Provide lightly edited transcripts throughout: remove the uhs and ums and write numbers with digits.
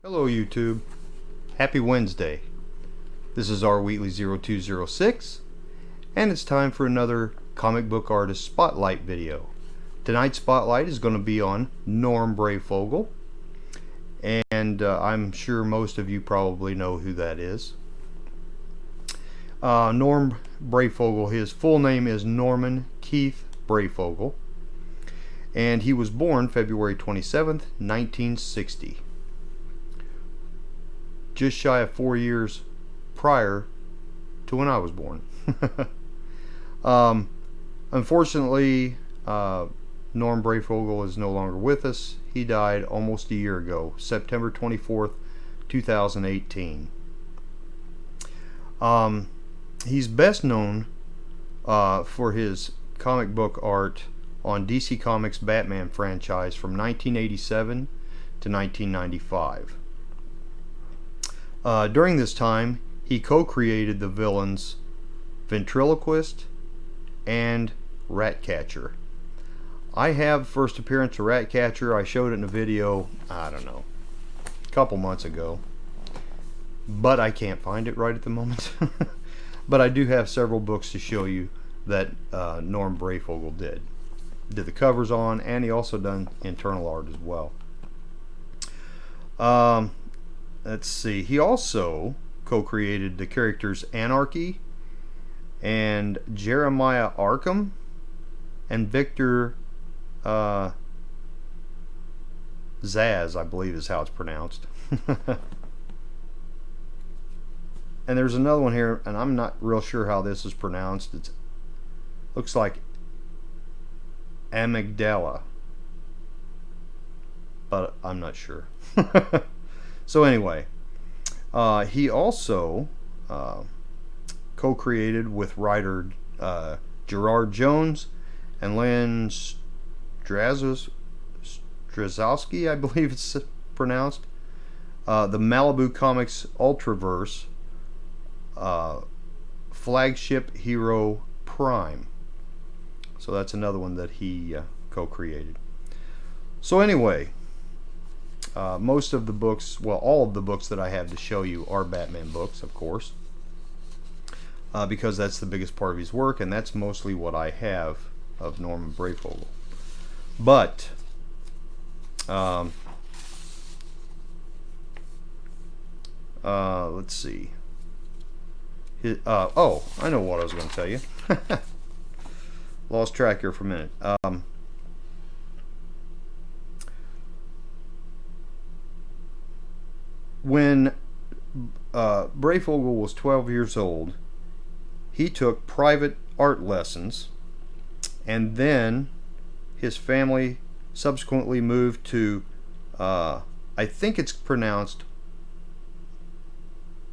Hello YouTube. Happy Wednesday. This is R Wheatley 0206 and it's time for another comic book artist spotlight video. Tonight's spotlight is going to be on Norm Breyfogle, and I'm sure most of you probably know who that is. Norm Breyfogle, his full name is Norman Keith Breyfogle, and he was born February 27th, 1960. Just shy of 4 years prior to when I was born. Unfortunately, Norm Breyfogle is no longer with us. He died almost a year ago, September 24th, 2018. He's best known for his comic book art on DC Comics' Batman franchise from 1987 to 1995. During this time, he co-created the villains Ventriloquist and Ratcatcher. I have first appearance of Ratcatcher. I showed it in a video, I don't know, a couple months ago, but I can't find it right at the moment. But I do have several books to show you that Norm Breyfogle did the covers on, and he also done internal art as well. Let's see, he also co-created the characters Anarchy and Jeremiah Arkham and Victor Zsasz, I believe is how it's pronounced. And there's another one here, and I'm not real sure how this is pronounced. It looks like Amygdala, but I'm not sure. So anyway, he also co-created with writer Gerard Jones and Len Strazowski, I believe it's pronounced, the Malibu Comics Ultraverse flagship hero Prime. So that's another one that he co-created. So anyway, most of the books, well, all of the books that I have to show you are Batman books, of course, because that's the biggest part of his work, and that's mostly what I have of Norman Breyfogle. But let's see. Oh, I know what I was going to tell you. Lost track here for a minute. When Breyfogle was 12 years old, he took private art lessons, and then his family subsequently moved to, I think it's pronounced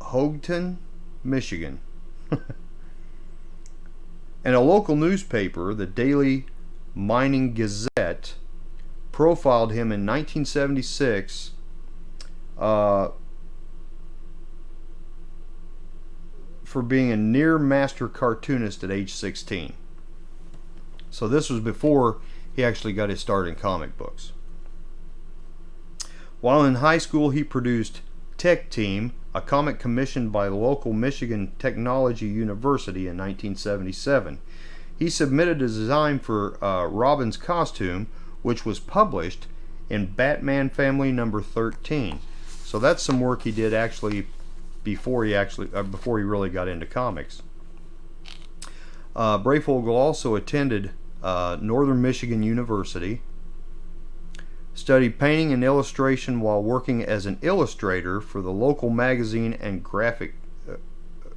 Hoagton, Michigan. And a local newspaper, the Daily Mining Gazette, profiled him in 1976 for being a near master cartoonist at age 16. So this was before he actually got his start in comic books. While in high school, he produced Tech Team, a comic commissioned by the local Michigan Technology University in 1977. He submitted a design for Robin's costume, which was published in Batman Family number 13. So that's some work he did actually before he really got into comics. Breyfogle also attended Northern Michigan University, studied painting and illustration while working as an illustrator for the local magazine and graphic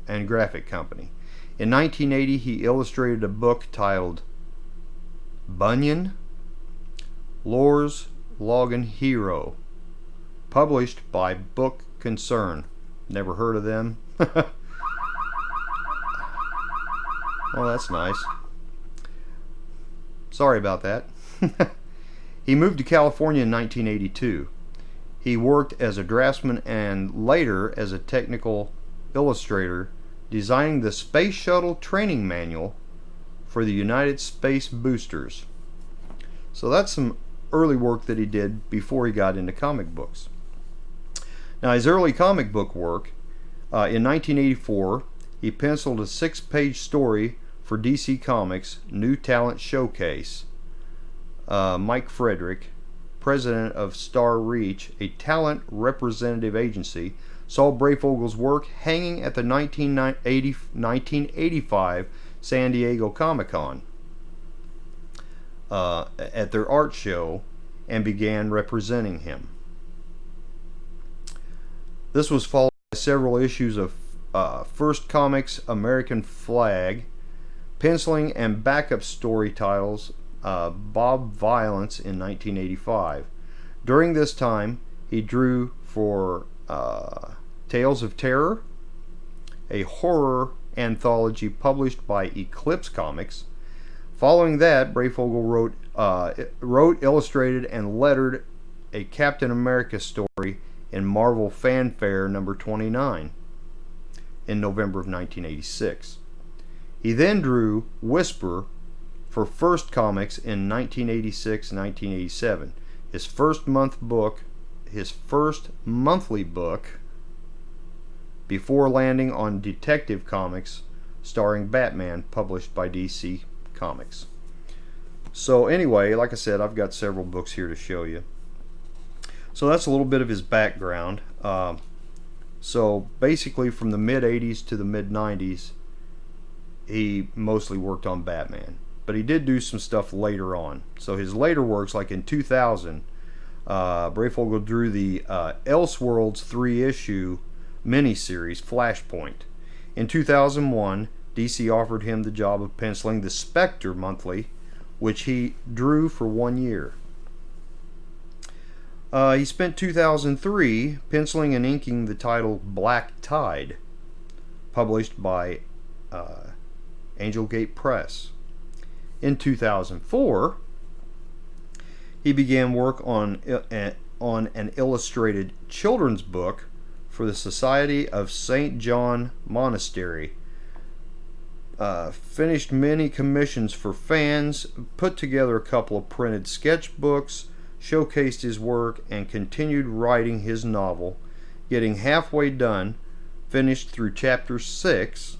company. In 1980, he illustrated a book titled Bunyan, Lore's Logan Hero, published by Book Concern. Never heard of them. Well, that's nice. Sorry about that. He moved to California in 1982. He worked as a draftsman and later as a technical illustrator, designing the Space Shuttle Training Manual for the United Space Boosters. So that's some early work that he did before he got into comic books. Now, his early comic book work, in 1984, he penciled a 6-page story for DC Comics' New Talent Showcase. Mike Frederick, president of Star Reach, a talent representative agency, saw Breyfogle's work hanging at the 1985 San Diego Comic-Con at their art show, and began representing him. This was followed by several issues of First Comics American Flag, penciling and backup story titles Bob Violence in 1985. During this time, he drew for Tales of Terror, a horror anthology published by Eclipse Comics. Following that, Breyfogle wrote, illustrated, and lettered a Captain America story in Marvel Fanfare number 29 in November of 1986. He then drew Whisper for First Comics in 1986-1987. His first monthly book before landing on Detective Comics starring Batman, published by DC Comics. So anyway, like I said, I've got several books here to show you. So that's a little bit of his background. So basically from the mid-80s to the mid-90s, he mostly worked on Batman. But he did do some stuff later on. So his later works, like in 2000, Breyfogle drew the Elseworlds 3-issue miniseries Flashpoint. In 2001, DC offered him the job of penciling the Spectre monthly, which he drew for 1 year. He spent 2003 penciling and inking the title Black Tide, published by Angel Gate Press. In 2004, he began work on an illustrated children's book for the Society of St. John Monastery. Finished many commissions for fans, put together a couple of printed sketchbooks, showcased his work, and continued writing his novel, getting halfway done, finished through chapter 6.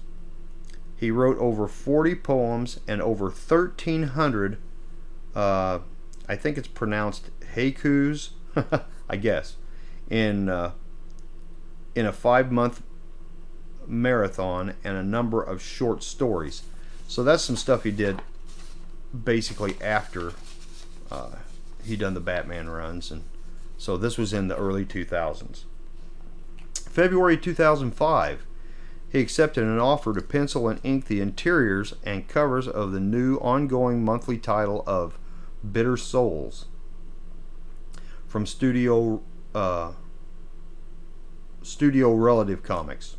He wrote over 40 poems and over 1,300, I think it's pronounced haikus, I guess, in a 5-month marathon, and a number of short stories. So that's some stuff he did basically after he done the Batman runs, and so this was in the early 2000s. February 2005, he accepted an offer to pencil and ink the interiors and covers of the new ongoing monthly title of Bitter Souls from Studio Relative Comics,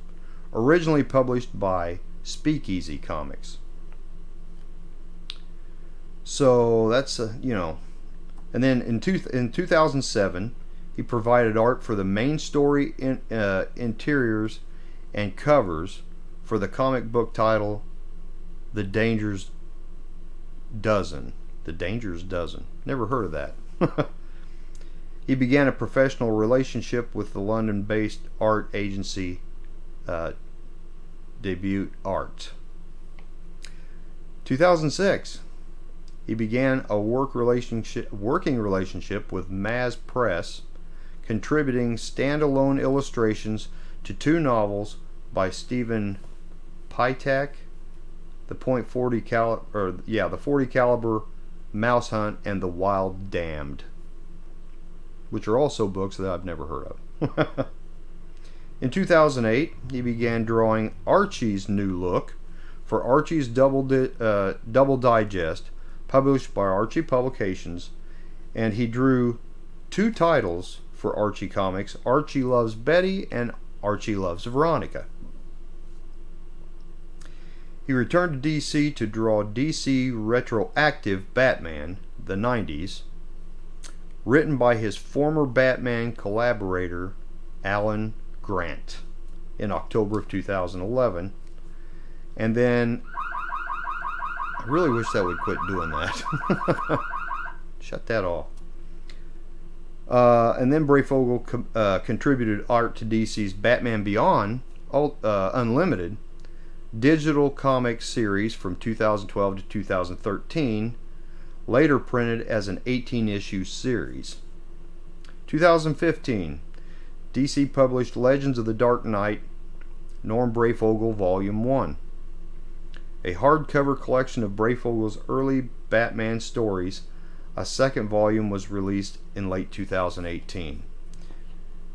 originally published by Speakeasy Comics. So that's and then in 2007, he provided art for the main story interiors and covers for the comic book title The Dangerous Dozen. The Dangerous Dozen. Never heard of that. He began a professional relationship with the London-based art agency Debut Art. 2006, he began a working relationship with Maz Press, contributing standalone illustrations to 2 novels by Stephen Pytak, the .40 caliber Mouse Hunt, and The Wild Damned, which are also books that I've never heard of. In 2008, he began drawing Archie's new look for Archie's Double Digest, published by Archie Publications, and he drew 2 titles for Archie Comics, Archie Loves Betty and Archie Loves Veronica. He returned to DC to draw DC Retroactive Batman, the 90s, written by his former Batman collaborator, Alan Grant, in October of 2011. And then, I really wish that would quit doing that. Shut that off. And then Breyfogle contributed art to DC's Batman Beyond Unlimited digital comic series from 2012 to 2013, later printed as an 18-issue series. 2015, DC published Legends of the Dark Knight, Norm Breyfogle Volume 1, a hardcover collection of Breyfogle's early Batman stories. A second volume was released in late 2018.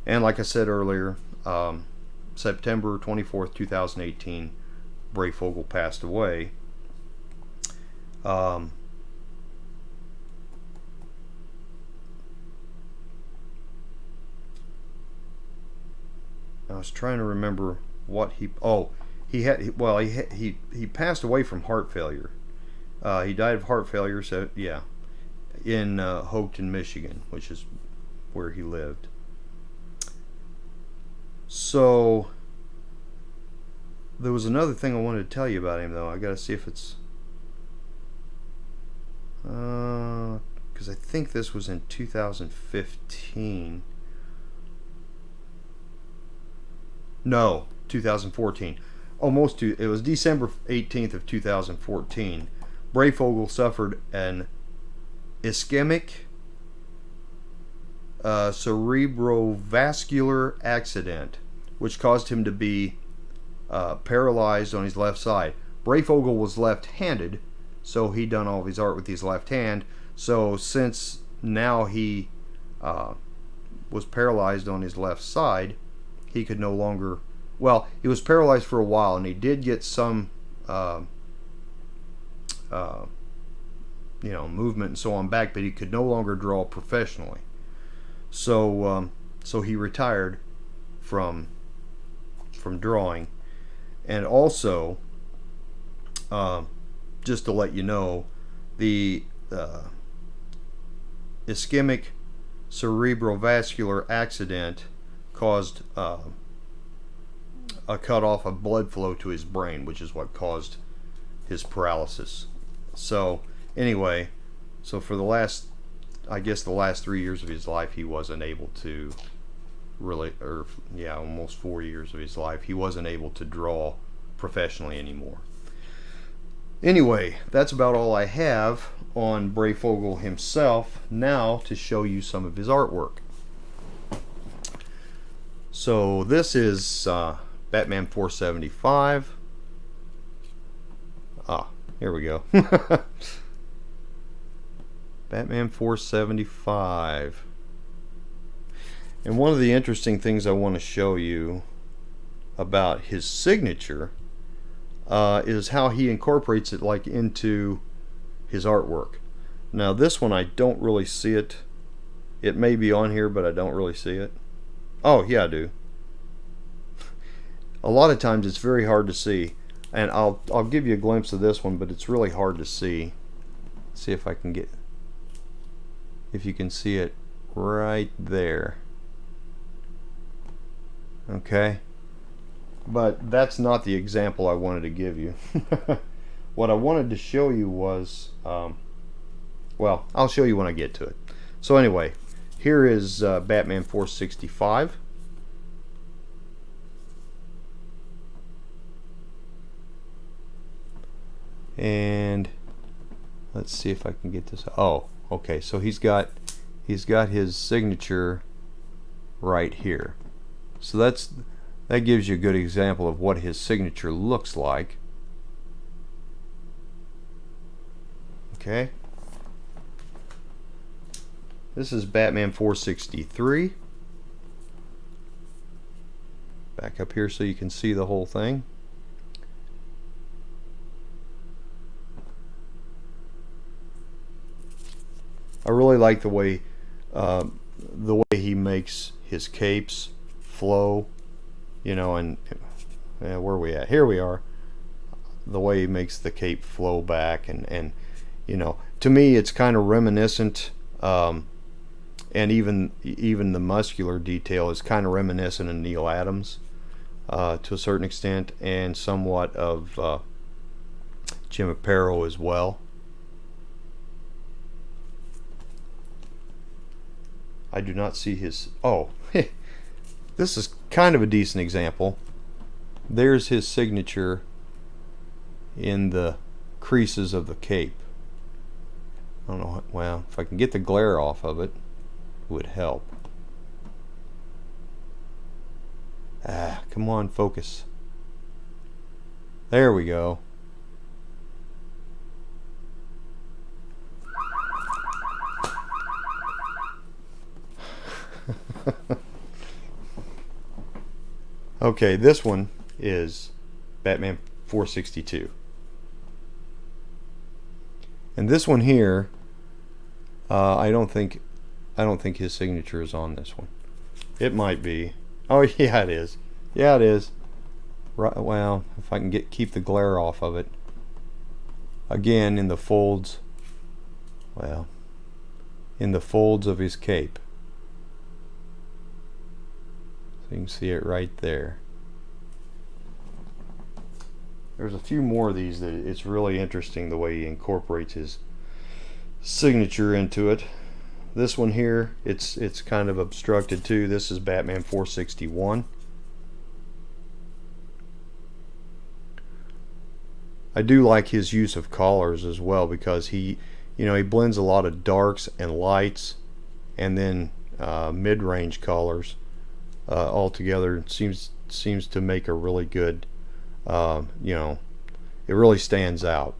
And like I said earlier, September 24th, 2018, Breyfogle passed away. I was trying to remember what he passed away from heart failure. He died of heart failure, so yeah, in Houlton, Michigan, which is where he lived. So there was another thing I wanted to tell you about him, though. I gotta see if it's because I think this was in 2015. No, 2014. It was December 18th of 2014. Breyfogle suffered an ischemic cerebrovascular accident, which caused him to be paralyzed on his left side. Breyfogle was left-handed, so he done all of his art with his left hand. So since now he was paralyzed on his left side, he could no longer, well, he was paralyzed for a while, and he did get some movement and so on back, but he could no longer draw professionally. So he retired from drawing. And also, just to let you know, the ischemic cerebrovascular accident caused a cut off of blood flow to his brain, which is what caused his paralysis. So anyway, for the last 3 years of his life, he wasn't able to really, almost 4 years of his life, he wasn't able to draw professionally anymore. Anyway, that's about all I have on Breyfogle himself. Now to show you some of his artwork. So this is Batman 475. Here we go. Batman 475. And one of the interesting things I want to show you about his signature is how he incorporates it into his artwork. Now this one, I don't really see it. It may be on here, but I don't really see it. Oh yeah, I do. A lot of times it's very hard to see, and I'll give you a glimpse of this one, but it's really hard to see. See if I can if you can see it right there. Okay, but that's not the example I wanted to give you. What I wanted to show you was, well, I'll show you when I get to it. So anyway, here is Batman 465. And let's see if I can get this. Oh, okay, so he's got his signature right here. So that gives you a good example of what his signature looks like. Okay. This is Batman 463. Back up here so you can see the whole thing. I really like the way he makes his capes flow, and where are we at? Here we are. The way he makes the cape flow back, and to me it's kind of reminiscent, and even the muscular detail is kind of reminiscent of Neil Adams to a certain extent, and somewhat of Jim Aparo as well. I do not see his... Oh, this is kind of a decent example. There's his signature in the creases of the cape. I don't know, well, if I can get the glare off of it, it would help. Ah, come on, focus. There we go. Okay, this one is Batman 462. And this one here, I don't think his signature is on this one. It might be. Oh yeah, it is. Yeah, it is. Right, well, if I can keep the glare off of it. Again, in the folds. Well, in the folds of his cape. So you can see it right there. There's a few more of these that it's really interesting the way he incorporates his signature into it. This one here, it's kind of obstructed too. This is Batman 461. I do like his use of colors as well, because he blends a lot of darks and lights, and then mid-range colors all together. It seems to make a really good, it really stands out.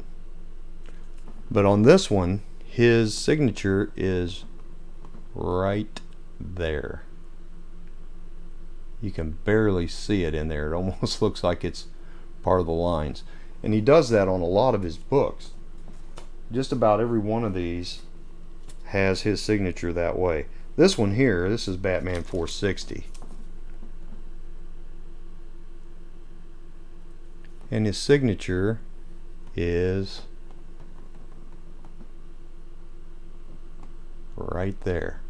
But on this one, his signature is right there. You can barely see it in there. It almost looks like it's part of the lines. And he does that on a lot of his books. Just about every one of these has his signature that way. This one here, this is Batman 460. And his signature is right there.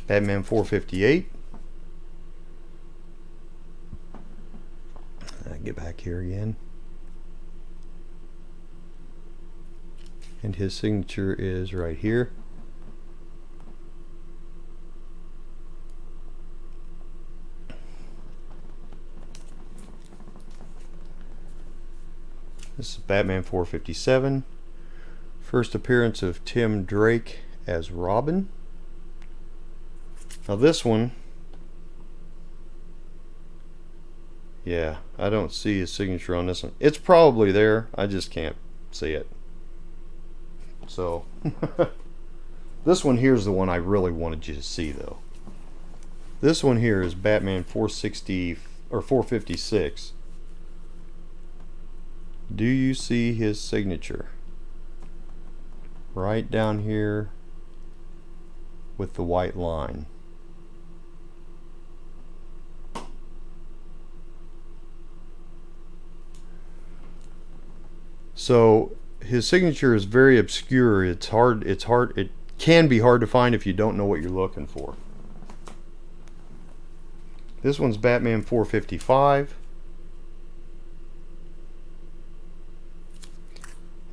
Batman 458. Get back here again. And his signature is right here. This is Batman 457. First appearance of Tim Drake as Robin. Now this one, yeah, I don't see his signature on this one. It's probably there, I just can't see it. So this one here is the one I really wanted you to see though. This one here is Batman 460 or 456. Do you see his signature? Right down here with the white line. So his signature is very obscure. It can be hard to find if you don't know what you're looking for. This one's Batman 455.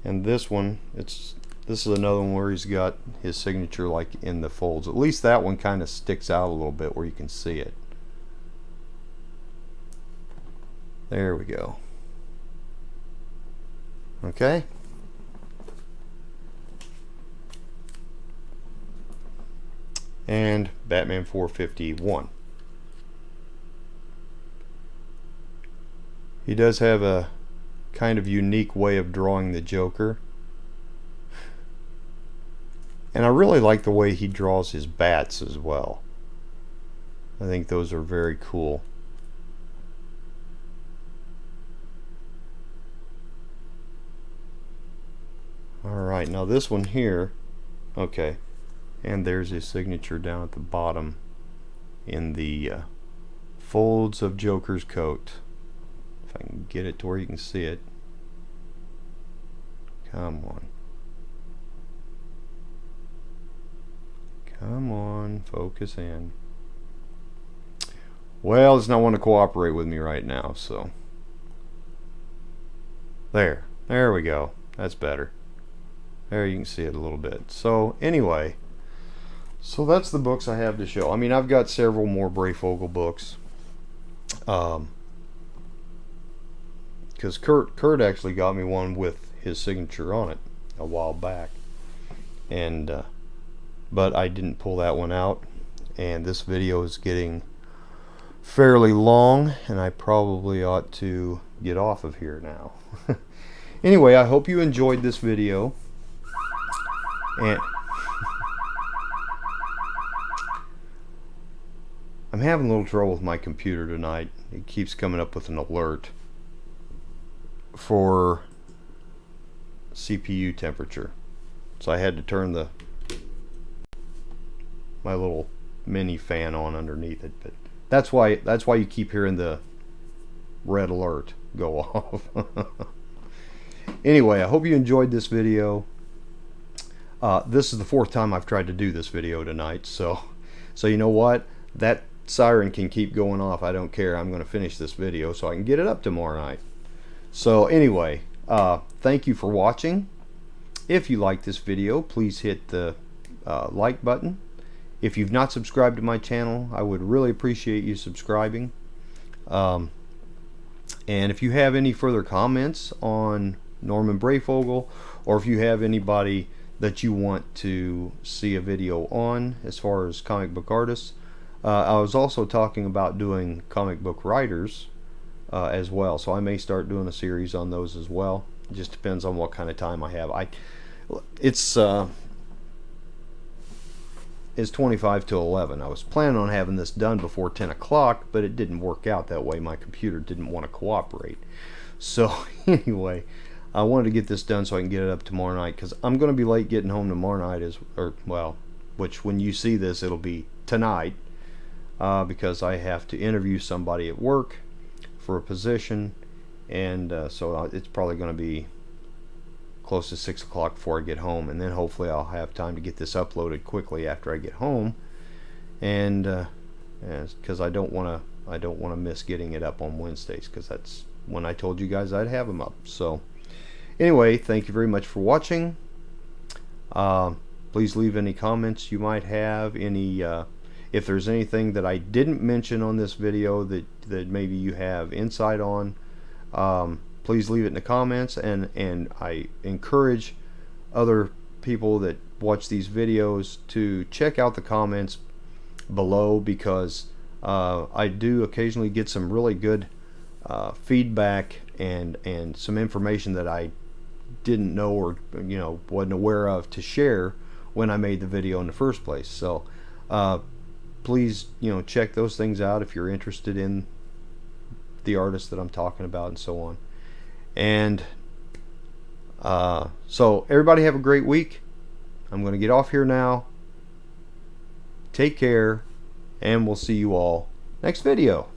And this one, this is another one where he's got his signature like in the folds. At least that one kind of sticks out a little bit where you can see it. There we go. Okay. And Batman 451. He does have a kind of unique way of drawing the Joker. And I really like the way he draws his bats as well. I think those are very cool. Alright, now this one here, okay, and there's his signature down at the bottom in the folds of Joker's coat. If I can get it to where you can see it. Come on. Come on, focus in. Well, it's not want to cooperate with me right now, so There we go. That's better. There you can see it a little bit. So anyway, so that's the books I have to show. I mean, I've got several more Breyfogle books. Because Kurt actually got me one with his signature on it a while back, and but I didn't pull that one out. And this video is getting fairly long, and I probably ought to get off of here now. Anyway, I hope you enjoyed this video, and I'm having a little trouble with my computer tonight. It keeps coming up with an alert for CPU temperature, so I had to turn my little mini fan on underneath it. But that's why you keep hearing the red alert go off. Anyway, I hope you enjoyed this video. This is the 4th time I've tried to do this video tonight, so you know what, that siren can keep going off. I don't care. I'm going to finish this video so I can get it up tomorrow night. So anyway, thank you for watching. If you like this video, please hit the like button. If you've not subscribed to my channel, I would really appreciate you subscribing. And if you have any further comments on Norman Breyfogle, or if you have anybody that you want to see a video on as far as comic book artists, I was also talking about doing comic book writers as well, so I may start doing a series on those as well. It just depends on what kind of time I have. It's 25 to 11. I was planning on having this done before 10 o'clock, but it didn't work out that way. My computer didn't want to cooperate. So anyway, I wanted to get this done so I can get it up tomorrow night, because I'm going to be late getting home tomorrow night, which when you see this, it'll be tonight, because I have to interview somebody at work for a position, and so it's probably going to be close to 6 o'clock before I get home, and then hopefully I'll have time to get this uploaded quickly after I get home, and because I don't want to miss getting it up on Wednesdays, because that's when I told you guys I'd have them up. So anyway, thank you very much for watching. Please leave any comments you might have, if there's anything that I didn't mention on this video that maybe you have insight on. Please leave it in the comments, and I encourage other people that watch these videos to check out the comments below, because I do occasionally get some really good feedback and some information that I didn't know, or wasn't aware of, to share when I made the video in the first place. So please check those things out if you're interested in the artist that I'm talking about and so on. And so everybody have a great week. I'm going to get off here now. Take care, and we'll see you all next video.